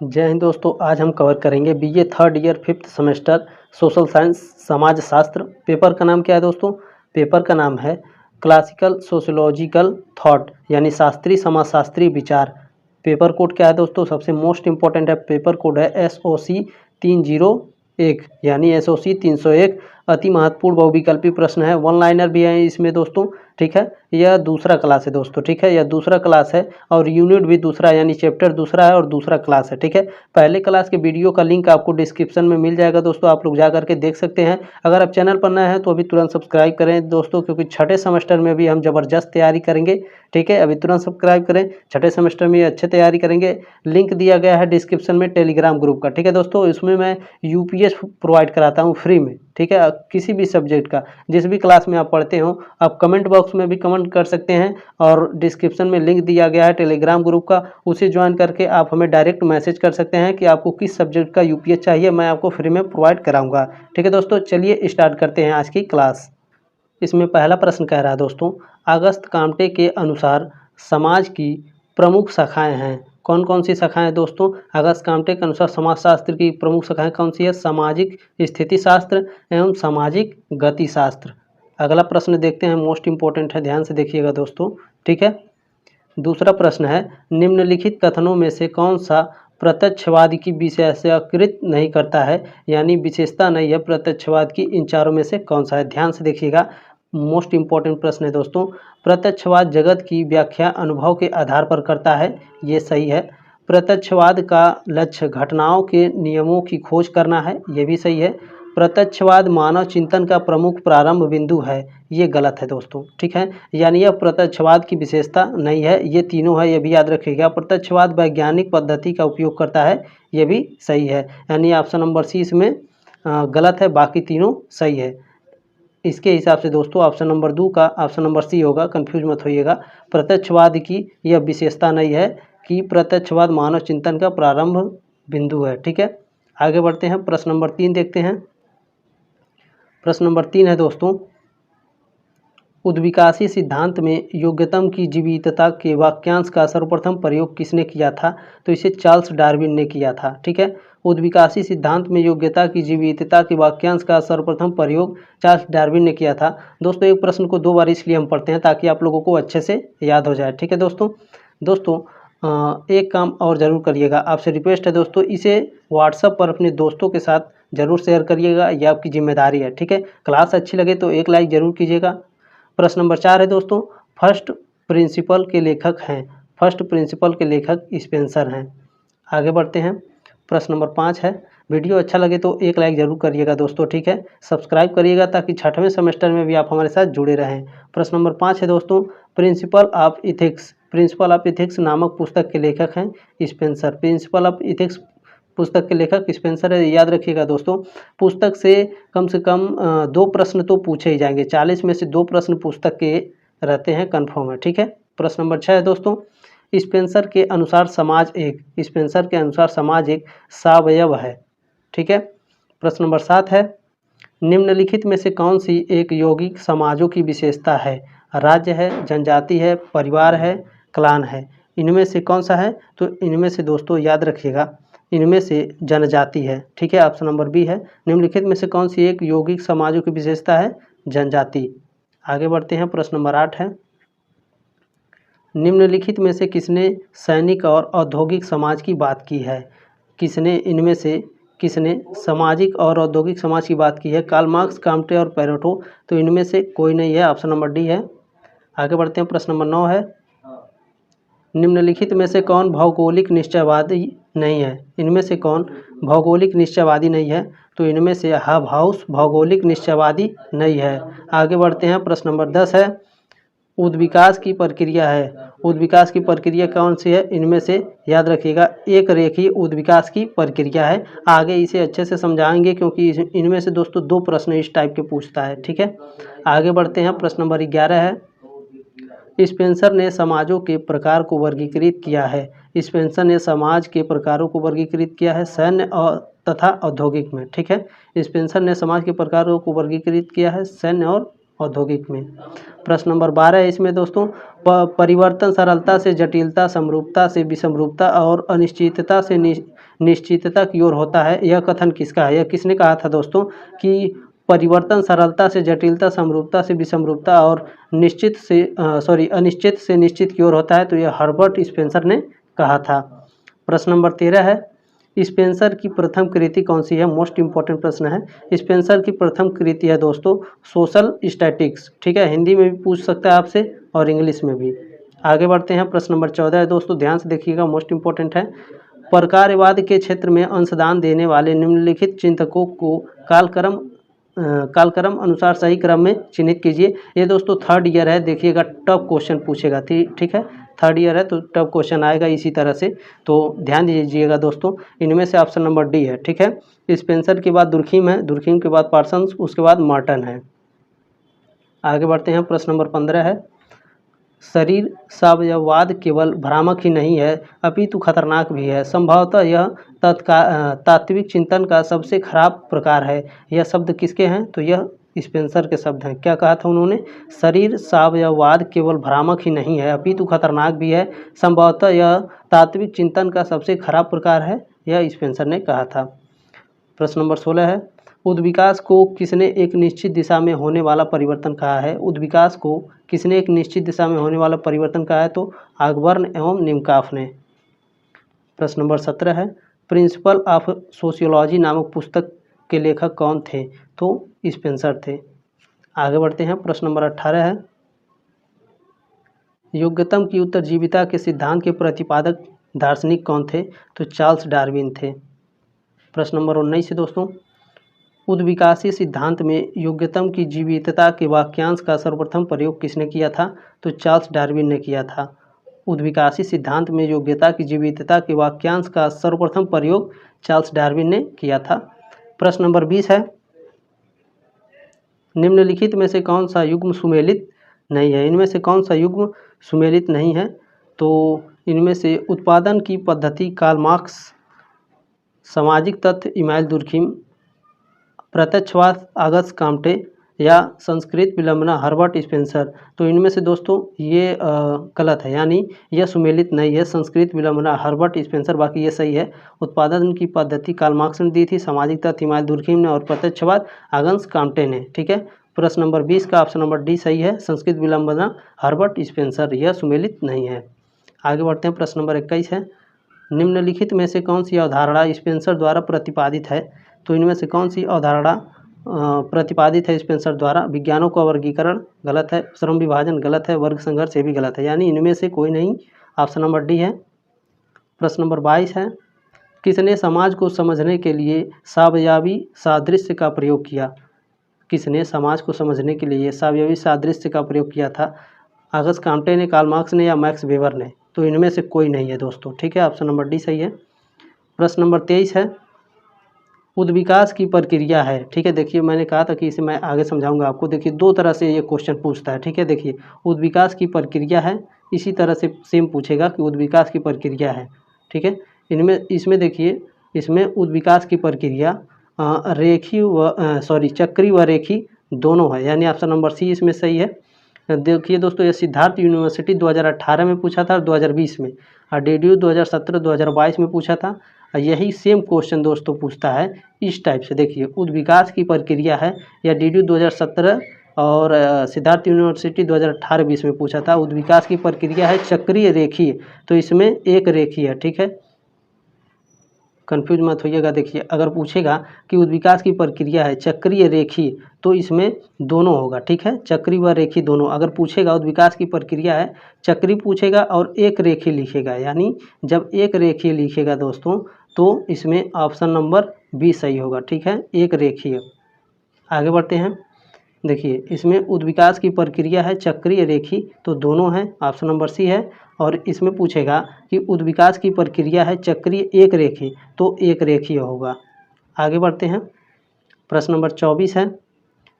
जय हिंद दोस्तों। आज हम कवर करेंगे BA third year 5th semester social science समाज शास्त्र। पेपर का नाम क्या है दोस्तों? पेपर का नाम है क्लासिकल सोशियोलॉजिकल थॉट यानी शास्त्रीय समाजशास्त्रीय विचार। पेपर कोड क्या है दोस्तों? सबसे मोस्ट इंपॉर्टेंट है, पेपर कोड है SOC 301 यानी SOC 301। अति महत्वपूर्ण बहुविकल्पी प्रश्न है, वन लाइनर भी है इसमें दोस्तों। ठीक है, यह दूसरा क्लास है दोस्तों। ठीक है, यह दूसरा क्लास है और यूनिट भी दूसरा यानी चैप्टर दूसरा है और दूसरा क्लास है। ठीक है, पहले क्लास के वीडियो का लिंक आपको डिस्क्रिप्शन में मिल जाएगा दोस्तों, आप लोग जा करके देख सकते हैं। अगर आप चैनल पर नए हैं तो अभी तुरंत सब्सक्राइब करें दोस्तों, क्योंकि छठे सेमेस्टर में भी हम ज़बरदस्त तैयारी करेंगे। ठीक है, अभी तुरंत सब्सक्राइब करें, छठे सेमेस्टर में अच्छे तैयारी करेंगे। लिंक दिया गया है डिस्क्रिप्शन में टेलीग्राम ग्रुप का। ठीक है दोस्तों, इसमें मैं UPS प्रोवाइड कराता हूँ फ्री में। ठीक है, किसी भी सब्जेक्ट का जिस भी क्लास में आप पढ़ते हो, आप कमेंट बॉक्स में भी कमेंट कर सकते हैं और डिस्क्रिप्शन में लिंक दिया गया है टेलीग्राम ग्रुप का, उसे ज्वाइन करके आप हमें डायरेक्ट मैसेज कर सकते हैं कि आपको किस सब्जेक्ट का UPS चाहिए, मैं आपको फ्री में प्रोवाइड कराऊंगा। ठीक है दोस्तों, चलिए स्टार्ट करते हैं आज की क्लास। इसमें पहला प्रश्न कह रहा है दोस्तों, अगस्त काम्टे के अनुसार समाज की प्रमुख शाखाएं हैं। कौन कौन सी शाखाएं दोस्तों? अगस्त काम्टे के अनुसार समाजशास्त्र की प्रमुख शाखाएं कौन सी है? सामाजिक स्थिति शास्त्र एवं सामाजिक गति शास्त्र। अगला प्रश्न देखते हैं, मोस्ट इंपॉर्टेंट है, ध्यान से देखिएगा दोस्तों। ठीक है, दूसरा प्रश्न है, निम्नलिखित कथनों में से कौन सा प्रत्यक्षवाद की विशेषाकृत नहीं करता है, यानी विशेषता नहीं है प्रत्यक्षवाद की, इन चारों में से कौन सा है? ध्यान से देखिएगा, मोस्ट इंपॉर्टेंट प्रश्न है दोस्तों। प्रत्यक्षवाद जगत की व्याख्या अनुभव के आधार पर करता है, ये सही है। प्रत्यक्षवाद का लक्ष्य घटनाओं के नियमों की खोज करना है, ये भी सही है। प्रत्यक्षवाद मानव चिंतन का प्रमुख प्रारंभ बिंदु है, ये गलत है दोस्तों। ठीक है, यानी यह प्रत्यक्षवाद की विशेषता नहीं है, ये तीनों है, ये भी याद रखिएगा। प्रत्यक्षवाद वैज्ञानिक पद्धति का उपयोग करता है, ये भी सही है, यानी ऑप्शन नंबर सी इसमें गलत है, बाकी तीनों सही है। इसके हिसाब से दोस्तों ऑप्शन नंबर 2 का ऑप्शन नंबर सी होगा, कंफ्यूज मत होइएगा। प्रत्यक्षवाद की यह विशेषता नहीं है कि प्रत्यक्षवाद मानव चिंतन का प्रारंभ बिंदु है। ठीक है, आगे बढ़ते हैं, प्रश्न नंबर 3 देखते हैं। प्रश्न नंबर 3 है दोस्तों, उद्विकासी सिद्धांत में योग्यतम की जीवितता के वाक्यांश का सर्वप्रथम प्रयोग किसने किया था? तो इसे चार्ल्स डार्विन ने किया था। ठीक है, उद्विकासी सिद्धांत में योग्यता की जीवितता के वाक्यांश का सर्वप्रथम प्रयोग चार्ल्स डार्विन ने किया था। दोस्तों एक प्रश्न को 2 बार इसलिए हम पढ़ते हैं ताकि आप लोगों को अच्छे से याद हो जाए। ठीक है दोस्तों एक काम और ज़रूर करिएगा, आपसे रिक्वेस्ट है दोस्तों, इसे व्हाट्सएप पर अपने दोस्तों के साथ ज़रूर शेयर करिएगा, यह आपकी जिम्मेदारी है। ठीक है, क्लास अच्छी लगे तो एक लाइक ज़रूर कीजिएगा। प्रश्न नंबर 4 है दोस्तों, फर्स्ट प्रिंसिपल के लेखक हैं। फर्स्ट प्रिंसिपल के लेखक स्पेंसर हैं। आगे बढ़ते हैं, प्रश्न नंबर 5 है। वीडियो अच्छा लगे तो एक लाइक ज़रूर करिएगा दोस्तों। ठीक है, सब्सक्राइब करिएगा ताकि छठवें सेमेस्टर में भी आप हमारे साथ जुड़े रहें। प्रश्न नंबर 5 है दोस्तों, प्रिंसिपल ऑफ इथिक्स नामक पुस्तक के लेखक हैं स्पेंसर। प्रिंसिपल ऑफ इथिक्स पुस्तक के लेखक स्पेंसर है, याद रखिएगा दोस्तों। पुस्तक से कम 2 प्रश्न तो पूछे ही जाएंगे, 40 में से 2 प्रश्न पुस्तक के रहते हैं, कन्फर्म है। ठीक है, प्रश्न नंबर 6 है दोस्तों, स्पेंसर के अनुसार समाज एक सावयव है। ठीक है, प्रश्न नंबर 7 है, निम्नलिखित में से कौन सी एक यौगिक समाजों की विशेषता है? राज्य है, जनजाति है, परिवार है, क्लान है, इनमें से कौन सा है? तो इनमें से दोस्तों याद रखिएगा, इनमें से जनजाति है। ठीक है, ऑप्शन नंबर बी है। निम्नलिखित में से कौन सी एक यौगिक समाजों की विशेषता है? जनजाति। आगे बढ़ते हैं, प्रश्न नंबर 8 है, निम्नलिखित में से किसने सैनिक और औद्योगिक समाज की बात की है? इनमें से किसने सामाजिक और औद्योगिक समाज की बात की है? कार्ल मार्क्स, काम्टे और पेरेटो। तो इनमें से कोई नहीं है, ऑप्शन नंबर डी है। आगे बढ़ते हैं, प्रश्न नंबर 9 है, निम्नलिखित में से कौन भौगोलिक निश्चयवादी नहीं है? इनमें से कौन भौगोलिक निश्चयवादी नहीं है? तो इनमें से हाउस भौगोलिक निश्चयवादी नहीं है। आगे बढ़ते हैं, प्रश्न नंबर 10 है, उद्विकास की प्रक्रिया है। उद्विकास की प्रक्रिया कौन सी है? इनमें से याद रखिएगा, एक रेखीय उद्विकास की प्रक्रिया है। आगे इसे अच्छे से समझाएंगे क्योंकि इनमें से दोस्तों 2 प्रश्न इस टाइप के पूछता है। ठीक है, आगे बढ़ते हैं, प्रश्न नंबर 11 है, स्पेंसर ने समाजों के प्रकार को वर्गीकृत किया है। स्पेंसर ने समाज के प्रकारों को वर्गीकृत किया है सैन्य और तथा औद्योगिक में। ठीक है, स्पेंसर ने समाज के प्रकारों को वर्गीकृत किया है सैन्य और औद्योगिक में। प्रश्न नंबर 12 है इसमें दोस्तों, परिवर्तन सरलता से जटिलता, समरूपता से विषमरूपता और अनिश्चितता से निश्चितता की ओर होता है, यह कथन किसका है? यह किसने कहा था दोस्तों कि परिवर्तन सरलता से जटिलता, समरूपता से विषमरूपता और अनिश्चित से निश्चित की ओर होता है, तो यह हर्बर्ट स्पेंसर ने कहा था। प्रश्न नंबर 13 है, स्पेंसर की प्रथम कृति कौन सी है? मोस्ट इंपॉर्टेंट प्रश्न है। स्पेंसर की प्रथम कृति है दोस्तों सोशल स्टैटिक्स, ठीक है, हिंदी में भी पूछ सकता है आपसे और इंग्लिश में भी। आगे बढ़ते हैं, प्रश्न नंबर 14 है दोस्तों, ध्यान से देखिएगा, मोस्ट इंपॉर्टेंट है। प्रकारवाद के क्षेत्र में अंशदान देने वाले निम्नलिखित चिंतकों को कालक्रम अनुसार सही क्रम में चिन्हित कीजिए। ये दोस्तों थर्ड ईयर है, देखिएगा टफ क्वेश्चन पूछेगा, ठीक है, थर्ड ईयर है तो टफ क्वेश्चन आएगा इसी तरह से, तो ध्यान दीजिएगा दोस्तों। इनमें से ऑप्शन नंबर डी है, ठीक है। स्पेंसर के बाद दुर्खीम है, दुर्खीम के बाद पार्सन्स, उसके बाद मार्टन है। आगे बढ़ते हैं, प्रश्न नंबर 15 है, शरीर सावयववाद केवल भ्रामक ही नहीं है अपितु खतरनाक भी है। संभवतः यह तात्विक चिंतन का सबसे खराब प्रकार है। यह शब्द किसके हैं? तो यह स्पेंसर के शब्द हैं। क्या कहा था उन्होंने? शरीर सावयववाद केवल भ्रामक ही नहीं है अपितु खतरनाक भी है। संभवतः यह तात्विक चिंतन का सबसे खराब प्रकार है, यह स्पेंसर ने कहा था। प्रश्न नंबर 16 है, उद्विकास को किसने एक निश्चित दिशा में होने वाला परिवर्तन कहा है? उद्विकास को किसने एक निश्चित दिशा में होने वाला परिवर्तन कहा है? तो ऑगबर्न एवं निमकाफ ने। प्रश्न नंबर 17 है, प्रिंसिपल ऑफ सोशियोलॉजी नामक पुस्तक के लेखक कौन थे? तो स्पेंसर थे। आगे बढ़ते हैं, प्रश्न नंबर 18 है, योग्यतम की उत्तरजीविता के सिद्धांत के प्रतिपादक दार्शनिक कौन थे? तो चार्ल्स डार्विन थे। प्रश्न नंबर 19 है दोस्तों, उद्विकासीय सिद्धांत में योग्यतम की जीवितता के वाक्यांश का सर्वप्रथम प्रयोग किसने किया था? तो चार्ल्स डार्विन ने किया था। उद्विकासीय सिद्धांत में योग्यता की जीवितता के वाक्यांश का सर्वप्रथम प्रयोग चार्ल्स डार्विन ने किया था। प्रश्न नंबर 20 है, निम्नलिखित में से कौन सा युग्म सुमेलित नहीं है? इनमें से कौन सा युग्म सुमेलित नहीं है? तो इनमें से उत्पादन की पद्धति कार्ल मार्क्स, सामाजिक तथ्य इमानुएल दुर्खीम, प्रत्यक्षवाद ऑगस्ट कॉम्टे या संस्कृत विलंबना हर्बर्ट स्पेंसर। तो इनमें से दोस्तों ये गलत है, यानी यह सुमेलित नहीं है, संस्कृत विलंबना हर्बर्ट स्पेंसर, बाकी ये सही है। उत्पादन की पद्धति कार्ल मार्क्स ने दी थी, सामाजिक तथ्य इमानुएल दुर्खीम ने और प्रत्यक्षवाद ऑगस्ट कॉम्टे ने, ठीक है। प्रश्न नंबर 20 का ऑप्शन नंबर डी सही है, संस्कृत विलंबना हर्बर्ट स्पेंसर, यह सुमेलित नहीं है। आगे बढ़ते हैं, प्रश्न नंबर 21 है, निम्नलिखित में से कौन सी अवधारणा स्पेंसर द्वारा प्रतिपादित है? तो इनमें से कौन सी अवधारणा प्रतिपादित है स्पेंसर द्वारा? विज्ञानों का वर्गीकरण गलत है, श्रम विभाजन गलत है, वर्ग संघर्ष ये भी गलत है, यानी इनमें से कोई नहीं, ऑप्शन नंबर डी है। प्रश्न नंबर 22 है, किसने समाज को समझने के लिए सावयवी सादृश्य का प्रयोग किया? किसने समाज को समझने के लिए सावयवी सादृश्य का प्रयोग किया था? ऑगस्ट कॉम्टे ने, कार्ल मार्क्स ने या मैक्स वेबर ने? तो इनमें से कोई नहीं है दोस्तों, ठीक है, ऑप्शन नंबर डी सही है। प्रश्न नंबर 23 है, उद्विकास की प्रक्रिया है, ठीक है, देखिए मैंने कहा था कि इसे मैं आगे समझाऊंगा आपको। देखिए दो तरह से ये क्वेश्चन पूछता है, ठीक है, देखिए उद्विकास की प्रक्रिया है, इसी तरह से सेम पूछेगा कि उद्विकास की प्रक्रिया है, ठीक है। इसमें देखिए, इसमें उद्विकास की प्रक्रिया चक्री व रेखी दोनों है, यानी ऑप्शन नंबर सी इसमें सही है। देखिए दोस्तों, ये सिद्धार्थ यूनिवर्सिटी 2018 में पूछा था और 2020 में, और DDU 2017-2022 में पूछा था। यही सेम क्वेश्चन दोस्तों पूछता है इस टाइप से। देखिए उद्विकास की प्रक्रिया है, या DDU 2017 और सिद्धार्थ यूनिवर्सिटी 2018-20 में पूछा था। उद्विकास की प्रक्रिया है चक्रीय रेखीय, तो इसमें एक रेखीय है, ठीक है, कन्फ्यूज मत होइएगा। देखिए अगर पूछेगा कि उद्विकास की प्रक्रिया है चक्रीय रेखीय, तो इसमें दोनों होगा, ठीक है, चक्री व रेखी दोनों। अगर पूछेगा उद्विकास की प्रक्रिया है चक्री पूछेगा और एक रेखी लिखेगा, यानी जब एक रेखी लिखेगा दोस्तों तो इसमें ऑप्शन नंबर बी सही होगा, ठीक है, एक रेखीय। आगे बढ़ते हैं, देखिए इसमें उद्विकास की प्रक्रिया है चक्रीय रेखी, तो दोनों हैं, ऑप्शन नंबर सी है। और इसमें पूछेगा कि उद्विकास की प्रक्रिया है चक्रीय एक रेखी, तो एक रेखीय होगा। आगे बढ़ते हैं, प्रश्न नंबर 24 है,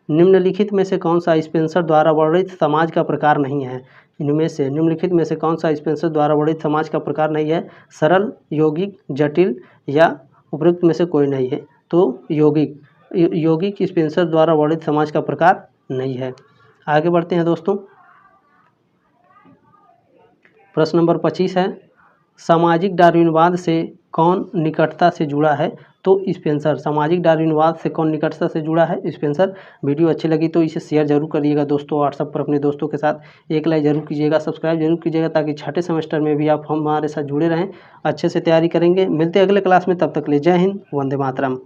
निम्नलिखित में से कौन सा स्पेंसर द्वारा वर्णित समाज का प्रकार नहीं है? इनमें से निम्नलिखित में से कौन सा स्पेंसर द्वारा वर्णित समाज का प्रकार नहीं है? सरल, यौगिक, जटिल या उपरोक्त में से कोई नहीं है? तो यौगिक स्पेंसर द्वारा वर्णित समाज का प्रकार नहीं है। आगे बढ़ते हैं दोस्तों, प्रश्न नंबर 25 है, सामाजिक डार्विनवाद से कौन निकटता से जुड़ा है? तो स्पेंसर। सामाजिक डार्विनवाद से कौन निकटता से जुड़ा है? स्पेंसर। वीडियो अच्छी लगी तो इसे शेयर जरूर करिएगा दोस्तों, व्हाट्सएप पर अपने दोस्तों के साथ। एक लाइक जरूर कीजिएगा, सब्सक्राइब जरूर कीजिएगा, ताकि छठे सेमेस्टर में भी आप हमारे साथ जुड़े रहें, अच्छे से तैयारी करेंगे। मिलते हैं अगले क्लास में, तब तक के लिए जय हिंद, वंदे मातरम।